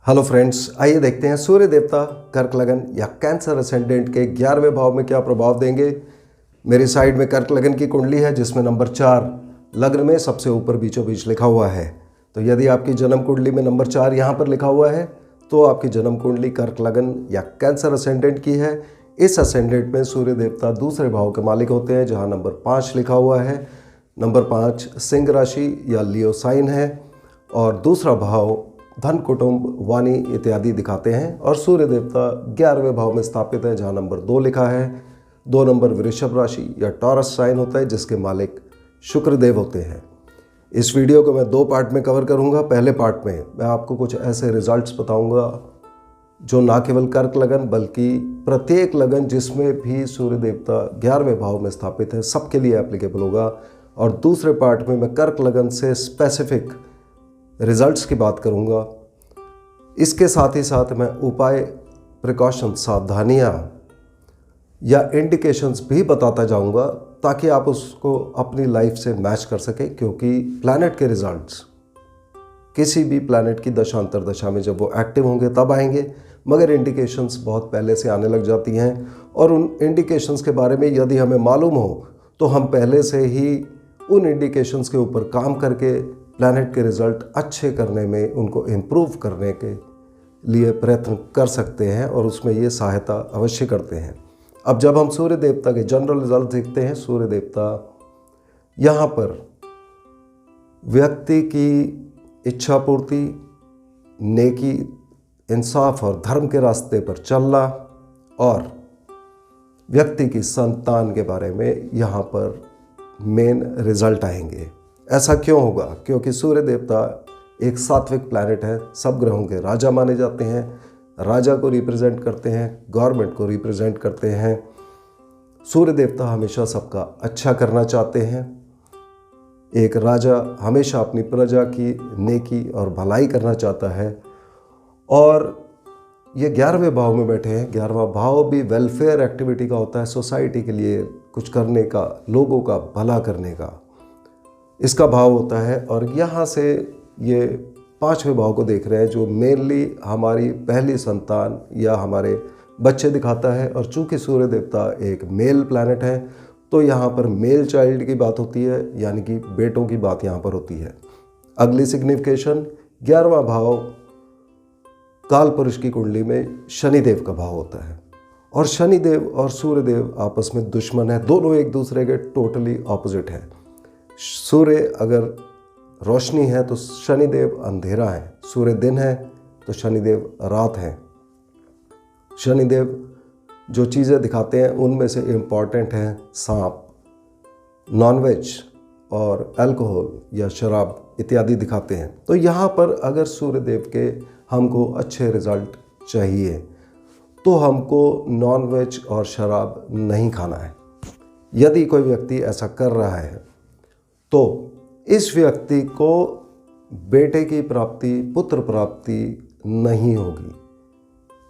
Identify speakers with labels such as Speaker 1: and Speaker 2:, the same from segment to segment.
Speaker 1: Hello friends, आइए देखते हैं सूर्य देवता कर्क लगन या कैंसर असेंडेंट के 11वें भाव में क्या प्रभाव देंगे। मेरी साइड में कर्क लगन की कुंडली है जिसमें नंबर 4 लग्न में सबसे ऊपर बीचों बीच लिखा हुआ है। तो यदि आपकी जन्म कुंडली में नंबर 4 यहाँ पर लिखा हुआ है तो आपकी जन्म कुंडली कर्क लगन या कैंसर असेंडेंट की है। इस असेंडेंट में सूर्य देवता दूसरे भाव के मालिक होते हैं जहाँ नंबर 5 लिखा हुआ है। नंबर 5 सिंह राशि या लियो साइन है और दूसरा भाव धन, कुटुंब, वाणी इत्यादि दिखाते हैं। और सूर्य देवता 11वें भाव में स्थापित है जहाँ नंबर 2 लिखा है। 2 नंबर वृषभ राशि या टॉरस साइन होता है जिसके मालिक शुक्र देव होते हैं। इस वीडियो को मैं 2 पार्ट में कवर करूंगा। पहले पार्ट में मैं आपको कुछ ऐसे रिजल्ट्स बताऊंगा जो ना केवल कर्क लगन बल्कि प्रत्येक लगन जिसमें भी सूर्य देवता 11वें भाव में स्थापित है सबके लिए एप्लीकेबल होगा। और दूसरे पार्ट में मैं कर्क लगन से स्पेसिफिक रिजल्ट्स की बात करूंगा। इसके साथ ही साथ मैं उपाय, प्रिकॉशन, सावधानियां या इंडिकेशंस भी बताता जाऊंगा ताकि आप उसको अपनी लाइफ से मैच कर सकें, क्योंकि प्लैनेट के रिजल्ट्स किसी भी प्लैनेट की दशांतर दशा में जब वो एक्टिव होंगे तब आएंगे, मगर इंडिकेशंस बहुत पहले से आने लग जाती हैं। और उन इंडिकेशंस के बारे में यदि हमें मालूम हो तो हम पहले से ही उन इंडिकेशंस के ऊपर काम करके प्लैनेट के रिज़ल्ट अच्छे करने में, उनको इम्प्रूव करने के लिए प्रयत्न कर सकते हैं और उसमें ये सहायता अवश्य करते हैं। अब जब हम सूर्य देवता के जनरल रिजल्ट देखते हैं, सूर्य देवता यहाँ पर व्यक्ति की इच्छा पूर्ति, नेकी, इंसाफ और धर्म के रास्ते पर चलना और व्यक्ति की संतान के बारे में यहाँ पर मेन रिजल्ट आएंगे। ऐसा क्यों होगा? क्योंकि सूर्य देवता एक सात्विक प्लैनेट है, सब ग्रहों के राजा माने जाते हैं, राजा को रिप्रेजेंट करते हैं, गवर्नमेंट को रिप्रेजेंट करते हैं। सूर्य देवता हमेशा सबका अच्छा करना चाहते हैं। एक राजा हमेशा अपनी प्रजा की नेकी और भलाई करना चाहता है। और ये 11वें भाव में बैठे हैं। 11वां भाव भी वेलफेयर एक्टिविटी का होता है, सोसाइटी के लिए कुछ करने का, लोगों का भला करने का इसका भाव होता है। और यहाँ से ये 5वें भाव को देख रहे हैं जो मेनली हमारी पहली संतान या हमारे बच्चे दिखाता है। और चूंकि सूर्य देवता एक मेल प्लैनेट है तो यहाँ पर मेल चाइल्ड की बात होती है, यानी कि बेटों की बात यहाँ पर होती है। अगली सिग्निफिकेशन 11वां भाव काल पुरुष की कुंडली में शनिदेव का भाव होता है। और शनिदेव और सूर्यदेव आपस में दुश्मन है, दोनों एक दूसरे के टोटली ऑपोजिट है। सूर्य अगर रोशनी है तो शनिदेव अंधेरा है, सूर्य दिन है तो शनिदेव रात है। शनिदेव जो चीज़ें दिखाते हैं उनमें से इम्पॉर्टेंट हैं सांप, नॉनवेज और अल्कोहल या शराब इत्यादि दिखाते हैं। तो यहाँ पर अगर सूर्यदेव के हमको अच्छे रिजल्ट चाहिए तो हमको नॉनवेज और शराब नहीं खाना है। यदि कोई व्यक्ति ऐसा कर रहा है तो इस व्यक्ति को बेटे की प्राप्ति, पुत्र प्राप्ति नहीं होगी।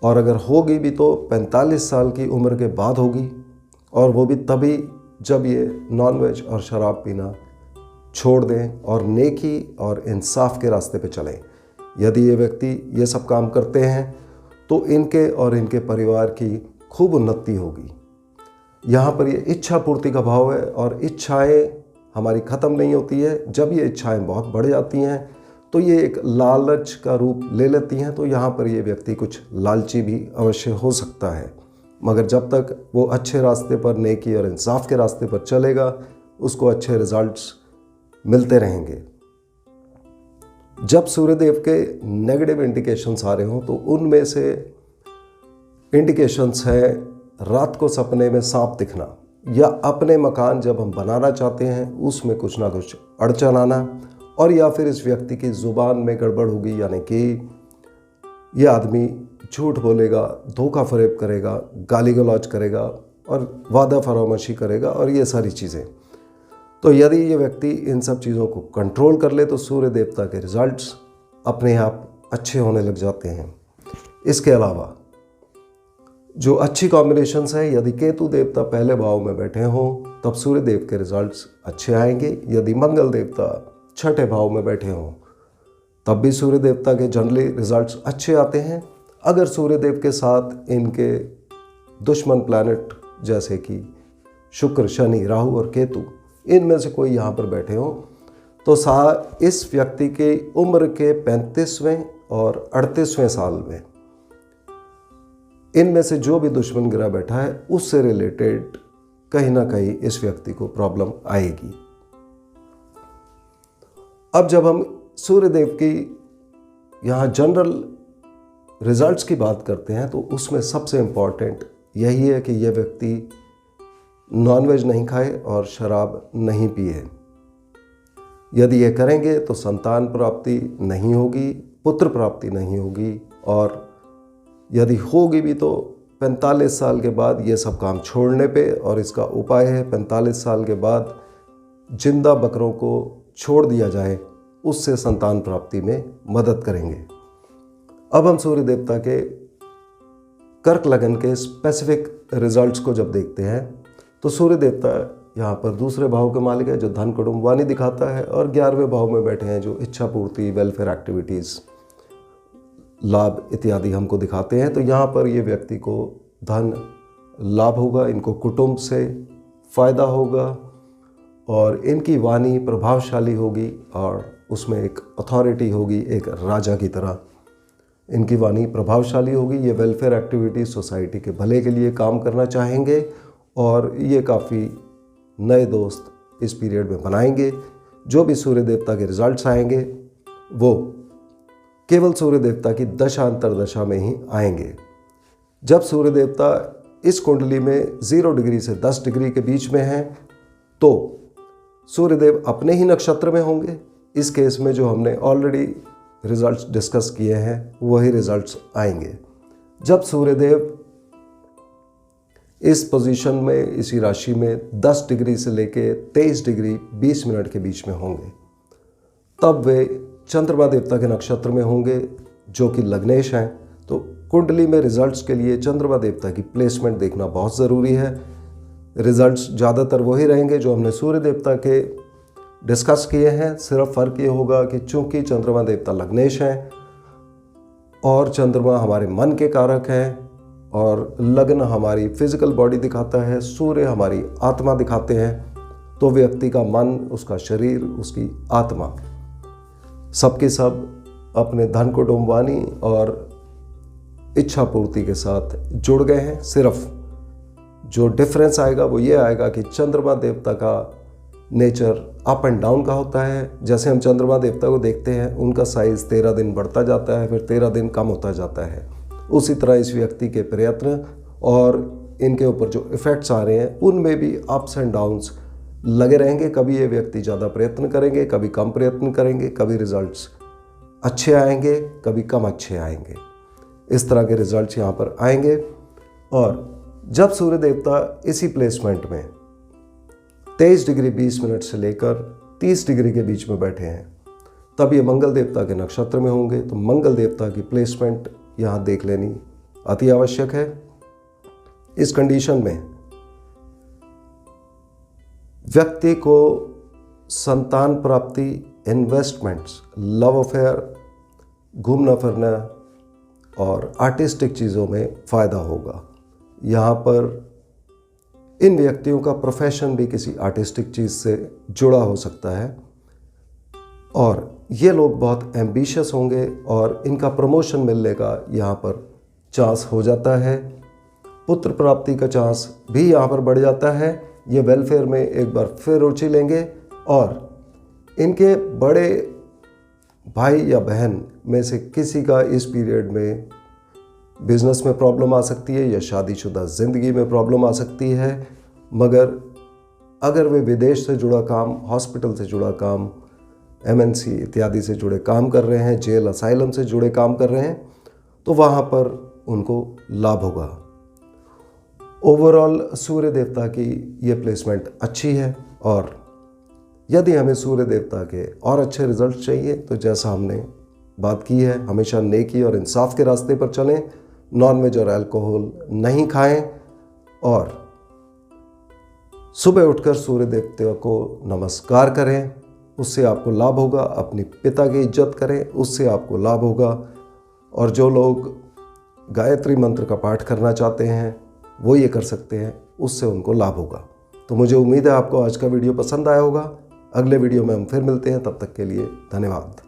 Speaker 1: और अगर होगी भी तो 45 साल की उम्र के बाद होगी, और वो भी तभी जब ये नॉनवेज और शराब पीना छोड़ दें और नेकी और इंसाफ के रास्ते पे चलें। यदि ये व्यक्ति ये सब काम करते हैं तो इनके और इनके परिवार की खूब उन्नति होगी। यहाँ पर ये इच्छा पूर्ति का भाव है और इच्छाएं हमारी ख़त्म नहीं होती है। जब ये इच्छाएं बहुत बढ़ जाती हैं तो ये एक लालच का रूप ले लेती हैं। तो यहाँ पर ये व्यक्ति कुछ लालची भी अवश्य हो सकता है, मगर जब तक वो अच्छे रास्ते पर, नेकी और इंसाफ के रास्ते पर चलेगा, उसको अच्छे रिजल्ट्स मिलते रहेंगे। जब सूर्यदेव के नेगेटिव इंडिकेशंस आ रहे हों तो उनमें से इंडिकेशंस है रात को सपने में सांप दिखना, या अपने मकान जब हम बनाना चाहते हैं उसमें कुछ ना कुछ अड़चन आना, और या फिर इस व्यक्ति की ज़ुबान में गड़बड़ होगी, यानी कि ये आदमी झूठ बोलेगा, धोखा फरेब करेगा, गाली गलौज करेगा और वादा फरामोशी करेगा और ये सारी चीज़ें। तो यदि ये व्यक्ति इन सब चीज़ों को कंट्रोल कर ले तो सूर्य देवता के रिजल्ट्स अपने आप अच्छे होने लग जाते हैं। इसके अलावा जो अच्छी कॉम्बिनेशंस हैं, यदि केतु देवता पहले भाव में बैठे हों तब सूर्य देव के रिजल्ट्स अच्छे आएंगे। यदि मंगल देवता छठे भाव में बैठे हों तब भी सूर्य देवता के जनरली रिजल्ट्स अच्छे आते हैं। अगर सूर्य देव के साथ इनके दुश्मन प्लैनेट जैसे कि शुक्र, शनि, राहु और केतु, इनमें से कोई यहाँ पर बैठे हों तो इस व्यक्ति की उम्र के 35वें और 38वें साल में इनमें से जो भी दुश्मन ग्रह बैठा है उससे रिलेटेड कहीं ना कहीं इस व्यक्ति को प्रॉब्लम आएगी। अब जब हम सूर्यदेव की यहाँ जनरल रिजल्ट्स की बात करते हैं तो उसमें सबसे इम्पॉर्टेंट यही है कि यह व्यक्ति नॉनवेज नहीं खाए और शराब नहीं पिए। यदि ये करेंगे तो संतान प्राप्ति नहीं होगी, पुत्र प्राप्ति नहीं होगी, और यदि होगी भी तो 45 साल के बाद ये सब काम छोड़ने पे, और इसका उपाय है 45 साल के बाद जिंदा बकरों को छोड़ दिया जाए, उससे संतान प्राप्ति में मदद करेंगे। अब हम सूर्य देवता के कर्क लगन के स्पेसिफिक रिजल्ट्स को जब देखते हैं तो सूर्य देवता यहाँ पर दूसरे भाव के मालिक है जो धन, कुटुंब, वाणी दिखाता है, और 11वें भाव में बैठे हैं जो इच्छा पूर्ति, वेलफेयर एक्टिविटीज़, लाभ इत्यादि हमको दिखाते हैं। तो यहाँ पर ये व्यक्ति को धन लाभ होगा, इनको कुटुंब से फ़ायदा होगा, और इनकी वाणी प्रभावशाली होगी और उसमें एक अथॉरिटी होगी, एक राजा की तरह इनकी वाणी प्रभावशाली होगी। ये वेलफेयर एक्टिविटी, सोसाइटी के भले के लिए काम करना चाहेंगे, और ये काफ़ी नए दोस्त इस पीरियड में बनाएंगे। जो भी सूर्य देवता के रिजल्ट्स आएंगे वो केवल सूर्य देवता की दशा अंतरदशा में ही आएंगे। जब सूर्य देवता इस कुंडली में 0 डिग्री से 10 डिग्री के बीच में हैं तो सूर्यदेव अपने ही नक्षत्र में होंगे। इस केस में जो हमने ऑलरेडी रिजल्ट्स डिस्कस किए हैं वही रिजल्ट्स आएंगे। जब सूर्यदेव इस पोजीशन में, इसी राशि में 10 डिग्री से लेके 23 डिग्री 20 मिनट के बीच में होंगे, तब वे चंद्रमा देवता के नक्षत्र में होंगे जो कि लग्नेश हैं। तो कुंडली में रिजल्ट्स के लिए चंद्रमा देवता की प्लेसमेंट देखना बहुत ज़रूरी है। रिजल्ट्स ज़्यादातर वही रहेंगे जो हमने सूर्य देवता के डिस्कस किए हैं। सिर्फ फ़र्क ये होगा कि चूंकि चंद्रमा देवता लग्नेश हैं और चंद्रमा हमारे मन के कारक हैं और लग्न हमारी फिजिकल बॉडी दिखाता है, सूर्य हमारी आत्मा दिखाते हैं, तो व्यक्ति का मन, उसका शरीर, उसकी आत्मा सबके सब अपने धन, कुटुंब, वाणी और इच्छा पूर्ति के साथ जुड़ गए हैं। सिर्फ जो डिफरेंस आएगा वो ये आएगा कि चंद्रमा देवता का नेचर अप एंड डाउन का होता है। जैसे हम चंद्रमा देवता को देखते हैं उनका साइज़ 13 दिन बढ़ता जाता है, फिर 13 दिन कम होता जाता है। उसी तरह इस व्यक्ति के प्रयत्न और इनके ऊपर जो इफ़ेक्ट्स आ रहे हैं उनमें भी अप्स एंड डाउन्स लगे रहेंगे। कभी ये व्यक्ति ज़्यादा प्रयत्न करेंगे, कभी कम प्रयत्न करेंगे, कभी रिजल्ट्स अच्छे आएंगे, कभी कम अच्छे आएंगे। इस तरह के रिजल्ट्स यहाँ पर आएंगे। और जब सूर्य देवता इसी प्लेसमेंट में 23 डिग्री 20 मिनट से लेकर 30 डिग्री के बीच में बैठे हैं तब ये मंगल देवता के नक्षत्र में होंगे। तो मंगल देवता की प्लेसमेंट यहाँ देख लेनी अति आवश्यक है। इस कंडीशन में व्यक्ति को संतान प्राप्ति, इन्वेस्टमेंट्स, लव अफेयर, घूमना फिरना और आर्टिस्टिक चीज़ों में फ़ायदा होगा। यहाँ पर इन व्यक्तियों का प्रोफेशन भी किसी आर्टिस्टिक चीज़ से जुड़ा हो सकता है और ये लोग बहुत एम्बिशियस होंगे और इनका प्रमोशन मिलने का यहाँ पर चांस हो जाता है। पुत्र प्राप्ति का चांस भी यहाँ पर बढ़ जाता है। ये वेलफेयर में एक बार फिर रुचि लेंगे और इनके बड़े भाई या बहन में से किसी का इस पीरियड में बिजनेस में प्रॉब्लम आ सकती है या शादीशुदा ज़िंदगी में प्रॉब्लम आ सकती है। मगर अगर वे विदेश से जुड़ा काम, हॉस्पिटल से जुड़ा काम, MNC इत्यादि से जुड़े काम कर रहे हैं, जेल असाइलम से जुड़े काम कर रहे हैं, तो वहाँ पर उनको लाभ होगा। ओवरऑल सूर्य देवता की ये प्लेसमेंट अच्छी है। और यदि हमें सूर्य देवता के और अच्छे रिजल्ट चाहिए तो जैसा हमने बात की है, हमेशा नेकी और इंसाफ के रास्ते पर चलें, नॉनवेज और अल्कोहल नहीं खाएं और सुबह उठकर सूर्य देवता को नमस्कार करें। उससे आपको लाभ होगा। अपने पिता की इज्जत करें, उससे आपको लाभ होगा। और जो लोग गायत्री मंत्र का पाठ करना चाहते हैं वो ये कर सकते हैं, उससे उनको लाभ होगा। तो मुझे उम्मीद है आपको आज का वीडियो पसंद आया होगा। अगले वीडियो में हम फिर मिलते हैं, तब तक के लिए धन्यवाद।